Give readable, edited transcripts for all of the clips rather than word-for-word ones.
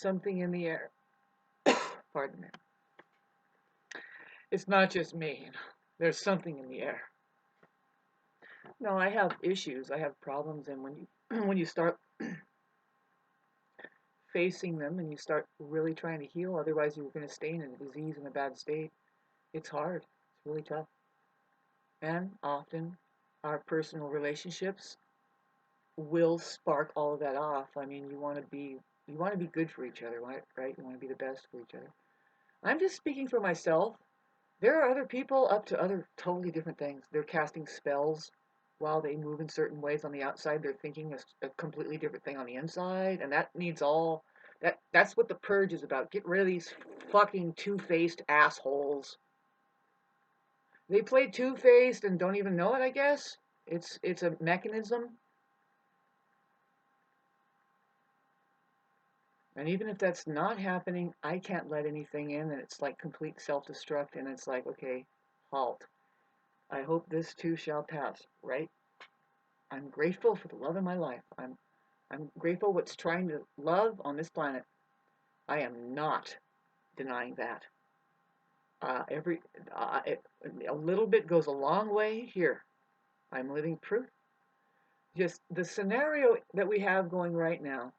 something in the air. Pardon me. It's not just me. There's something in the air. No, I have issues. I have problems, and when you when you start facing them and you start really trying to heal, otherwise you're going to stay in a disease in a bad state. It's hard. It's really tough. And often our personal relationships will spark all of that off. I mean, you want to be good for each other, right? You want to be the best for each other. I'm just speaking for myself. There are other people up to other totally different things. They're casting spells while they move in certain ways on the outside. They're thinking a completely different thing on the inside, and that needs all that's what the purge is about. Get rid of these fucking two-faced assholes. They play two-faced and don't even know it, I guess. It's a mechanism. And even if that's not happening, I can't let anything in, and it's like complete self-destruct, and it's like, okay, halt. I hope this too shall pass, right? I'm grateful for the love in my life. I'm grateful what's trying to love on this planet. I am not denying that. Every a little bit goes a long way here. I'm living proof. Just the scenario that we have going right now.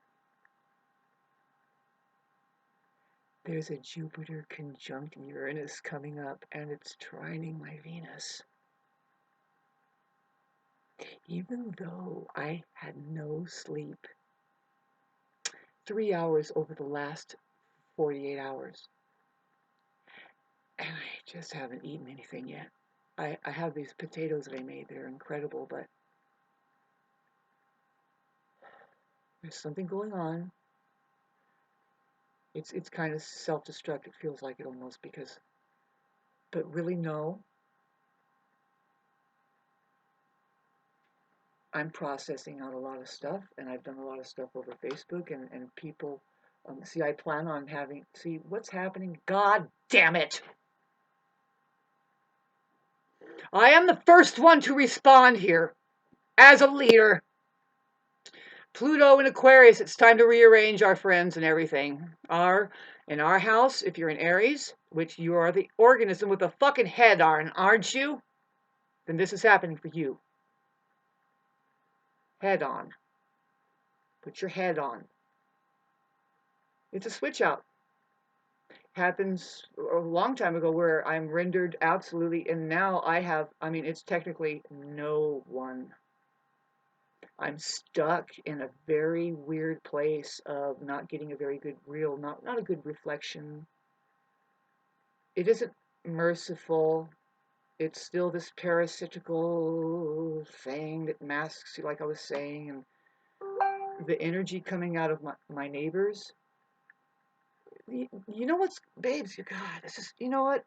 There's a Jupiter conjunct Uranus coming up, and it's trining my Venus. Even though I had no sleep, 3 hours over the last 48 hours, and I just haven't eaten anything yet. I have these potatoes that I made. They're incredible, but there's something going on. It's kind of self-destruct. It feels like it almost because, but really no. I'm processing out a lot of stuff, and I've done a lot of stuff over Facebook, and people, see, I plan on having, see, what's happening? God damn it! I am the first one to respond here, as a leader. Pluto and Aquarius, it's time to rearrange our friends and everything. In our house, if you're in Aries, which you are the organism with a fucking head on, aren't you? Then this is happening for you. Head on. Put your head on. It's a switch out. Happens a long time ago where I'm rendered absolutely, and now it's technically no one. I'm stuck in a very weird place of not getting a very good not a good reflection. It isn't merciful. It's still this parasitical thing that masks you, like I was saying, and the energy coming out of my neighbors. You know what's, babes, God, this is, you know what?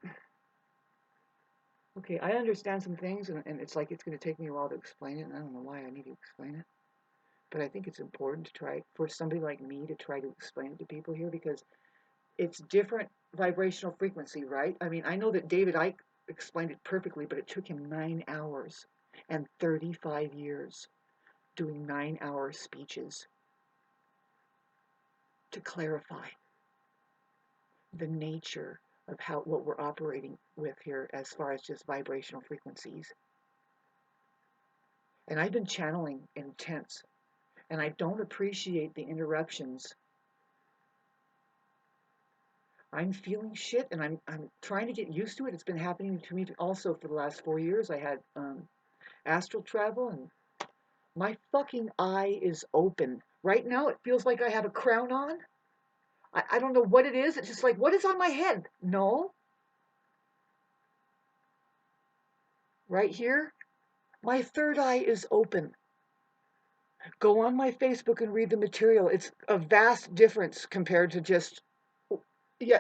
Okay, I understand some things, and it's like it's going to take me a while to explain it, and I don't know why I need to explain it. But I think it's important to try, for somebody like me to try to explain it to people here, because it's different vibrational frequency, right? I mean, I know that David Icke explained it perfectly, but it took him 9 hours and 35 years doing 9-hour speeches to clarify the nature of what we're operating with here as far as just vibrational frequencies. And I've been channeling intense, and I don't appreciate the interruptions. I'm feeling shit, and I'm trying to get used to it. It's been happening to me also for the last 4 years. I had astral travel, and my fucking eye is open. Right now, it feels like I have a crown on. I don't know what it is. It's just like, what is on my head? No. Right here, my third eye is open. Go on my Facebook and read the material. It's a vast difference compared to just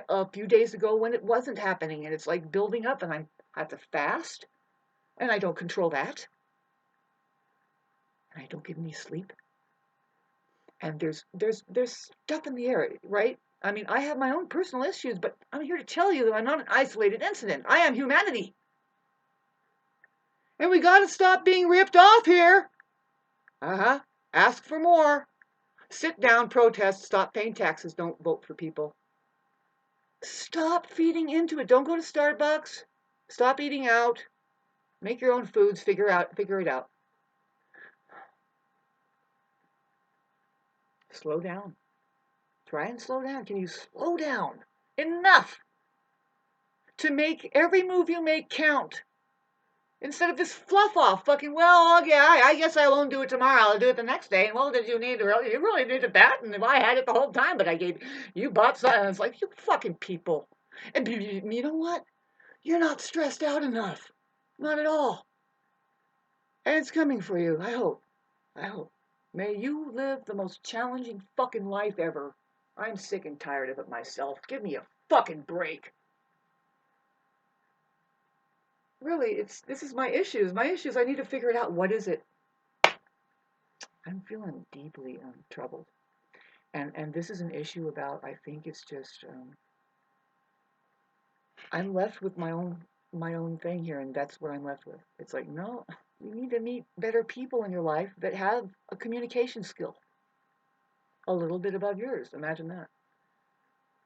a few days ago when it wasn't happening, and it's like building up, and I have to fast, and I don't control that, and I don't get any sleep, and there's stuff in the air, right? I mean, I have my own personal issues, but I'm here to tell you that I'm not an isolated incident. I am humanity, and we got to stop being ripped off here. Ask for more. Sit down, protest, stop paying taxes, don't vote for people. Stop feeding into it. Don't go to Starbucks. Stop eating out. Make your own foods, figure it out. Slow down. Try and slow down. Can you slow down? Enough to make every move you make count. Instead of this fluff off, fucking, well, yeah, I guess I won't do it tomorrow. I'll do it the next day. And well, did you need to really? You really needed that, and if I had it the whole time, but I gave you bought something. And it's like you fucking people. And you know what? You're not stressed out enough. Not at all. And it's coming for you. I hope. I hope. May you live the most challenging fucking life ever. I'm sick and tired of it myself. Give me a fucking break. Really, this is my issues. My issues. I need to figure it out. What is it? I'm feeling deeply troubled, and this is an issue about. I think it's just I'm left with my own thing here, and that's what I'm left with. It's like no, you need to meet better people in your life that have a communication skill a little bit above yours. Imagine that.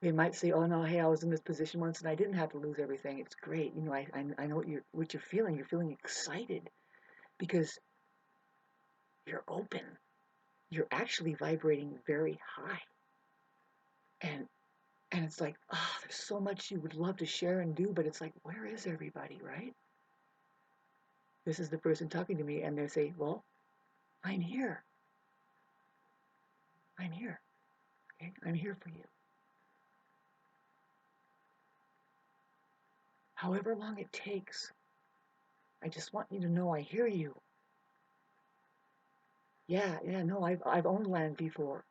They might say, "Oh no, hey, I was in this position once and I didn't have to lose everything. It's great. You know, I know what you're feeling. You're feeling excited because you're open. You're actually vibrating very high, and and it's like, oh, there's so much you would love to share and do, but it's like, where is everybody, right? This is the person talking to me, and they say, well, I'm here. I'm here. Okay, I'm here for you. However long it takes, I just want you to know I hear you. Yeah, no, I've owned land before.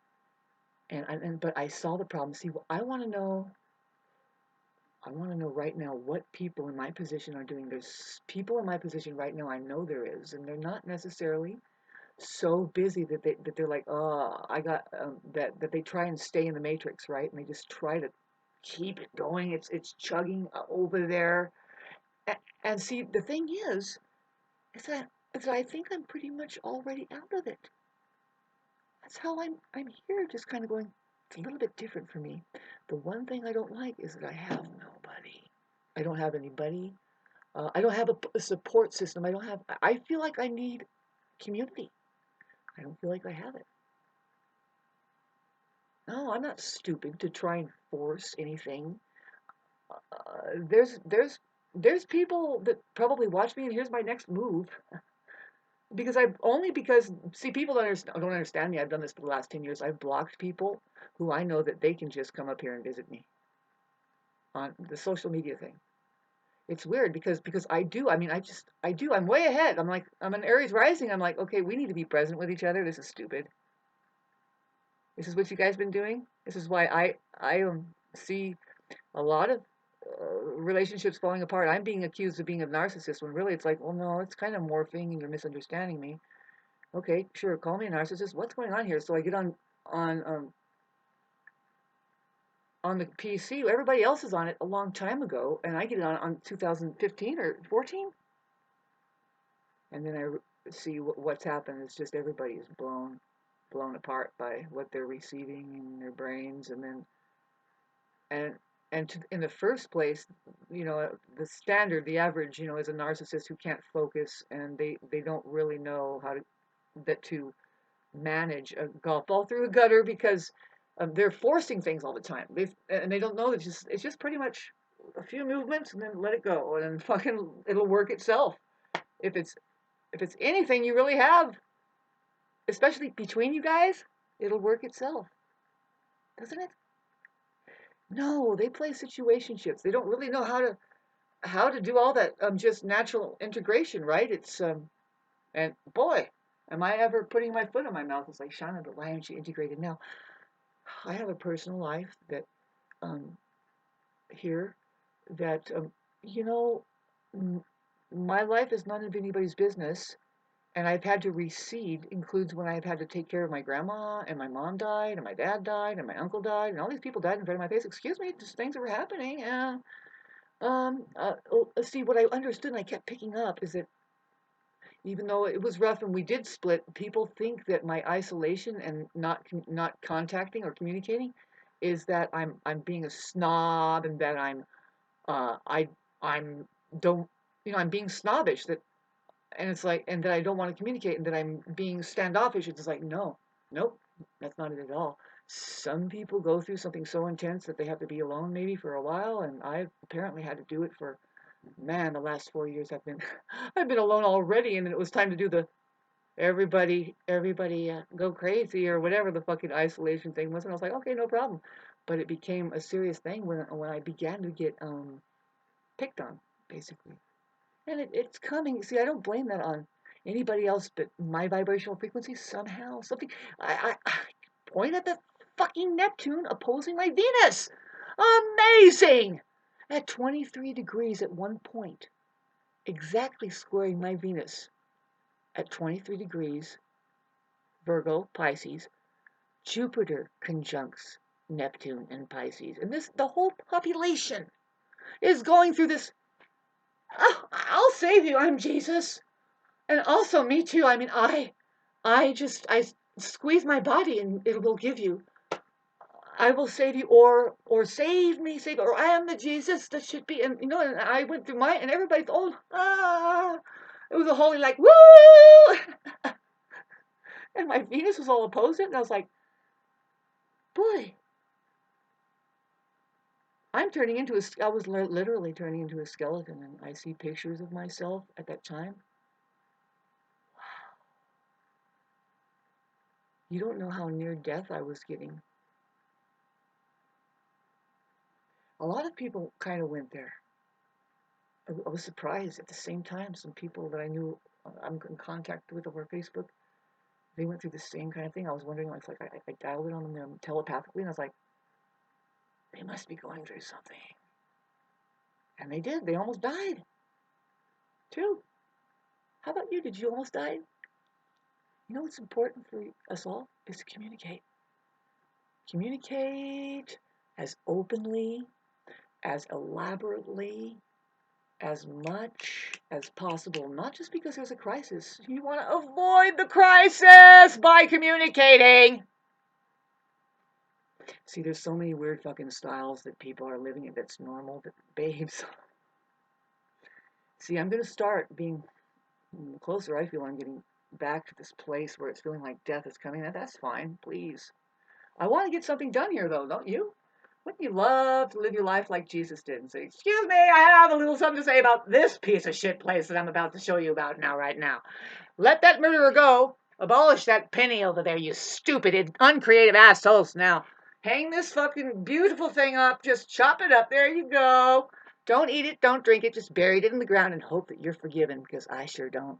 And but I saw the problem. See, I want to know right now what people in my position are doing. There's people in my position right now. I know there is, and they're not necessarily so busy that they're like, oh, I got that they try and stay in the matrix, right? And they just try to keep it going. It's chugging over there. And see, the thing is that I think I'm pretty much already out of it. That's how I'm here, just kind of going. It's a little bit different for me. The one thing I don't like is that I have nobody. I don't have anybody. I don't have a support system. I feel like I need community. I don't feel like I have it. No, I'm not stupid to try and force anything. There's people that probably watch me, and here's my next move. Because see, people don't understand me. I've done this for the last 10 years. I've blocked people who I know that they can just come up here and visit me on the social media thing. It's weird because I do. I mean, I do. I'm way ahead. I'm an Aries rising. I'm like, okay, we need to be present with each other. This is stupid. This is what you guys been doing. This is why I see a lot of relationships falling apart. I'm being accused of being a narcissist when really it's like, well, no, it's kind of morphing and you're misunderstanding me. Okay, sure, call me a narcissist. What's going on here? So I get on um, on the PC. Everybody else is on it a long time ago, and I get it on 2015 or 14, and then I see what's happened. It's just everybody is blown apart by what they're receiving in their brains, and in the first place, the standard, the average, is a narcissist who can't focus, and they don't really know how to manage a golf ball through a gutter because they're forcing things all the time. They don't know it's just pretty much a few movements and then let it go, and then fucking it'll work itself. If it's anything you really have, especially between you guys, it'll work itself, doesn't it? No, they play situationships. They don't really know how to do all that just natural integration, right? It's and boy, am I ever putting my foot in my mouth. It's like, Shauna, but why aren't you integrated now? I have a personal life that um, here that you know my life is none of anybody's business, and I've had to recede. Includes when I've had to take care of my grandma, and my mom died, and my dad died, and my uncle died, and all these people died in front of my face. Excuse me, just things that were happening. See, what I understood and I kept picking up is that even though it was rough and we did split, people think that my isolation and not contacting or communicating is that I'm being a snob and that I I'm don't I'm being snobbish, that and it's like, and that I don't want to communicate and that I'm being standoffish. It's like, no, nope, that's not it at all. Some people go through something so intense that they have to be alone maybe for a while, and I've apparently had to do it for, man, the last 4 years I've been I've been alone already, and it was time to do the everybody go crazy or whatever the fucking isolation thing was, and I was like, okay, no problem. But it became a serious thing when I began to get picked on, basically. And it's coming. See, I don't blame that on anybody else but my vibrational frequency. Somehow, something. I point at the fucking Neptune opposing my Venus. Amazing! At 23 degrees at one point, exactly squaring my Venus at 23 degrees, Virgo, Pisces, Jupiter conjuncts Neptune and Pisces. And the whole population is going through this. Oh, I'll save you. I'm Jesus. And also me too. I mean, I squeeze my body and it will give you. I will save you, or save me, save, or I am the Jesus that should be. And and I went through mine, and everybody's it was a holy like woo, and my Venus was all opposite, and I was like, boy, I was literally turning into a skeleton, and I see pictures of myself at that time. You don't know how near death I was getting. A lot of people kind of went there. I was surprised at the same time. Some people that I knew I'm in contact with over Facebook, they went through the same kind of thing. I was wondering, like, I dialed it on them telepathically, and I was like, they must be going through something. And they did. They almost died, too. How about you? Did you almost die? You know what's important for us all is to communicate. Communicate as openly, as elaborately, as much as possible, not just because there's a crisis. You want to avoid the crisis by communicating. See, there's so many weird fucking styles that people are living in that's normal, but babes. See, I'm going to start being, the closer I feel I'm getting back to this place where it's feeling like death is coming. That's fine, please. I want to get something done here, though, don't you? Wouldn't you love to live your life like Jesus did and say, excuse me, I have a little something to say about this piece of shit place that I'm about to show you about now, right now. Let that murderer go. Abolish that penny over there, you stupid, uncreative assholes. Now, hang this fucking beautiful thing up. Just chop it up. There you go. Don't eat it. Don't drink it. Just bury it in the ground and hope that you're forgiven, because I sure don't.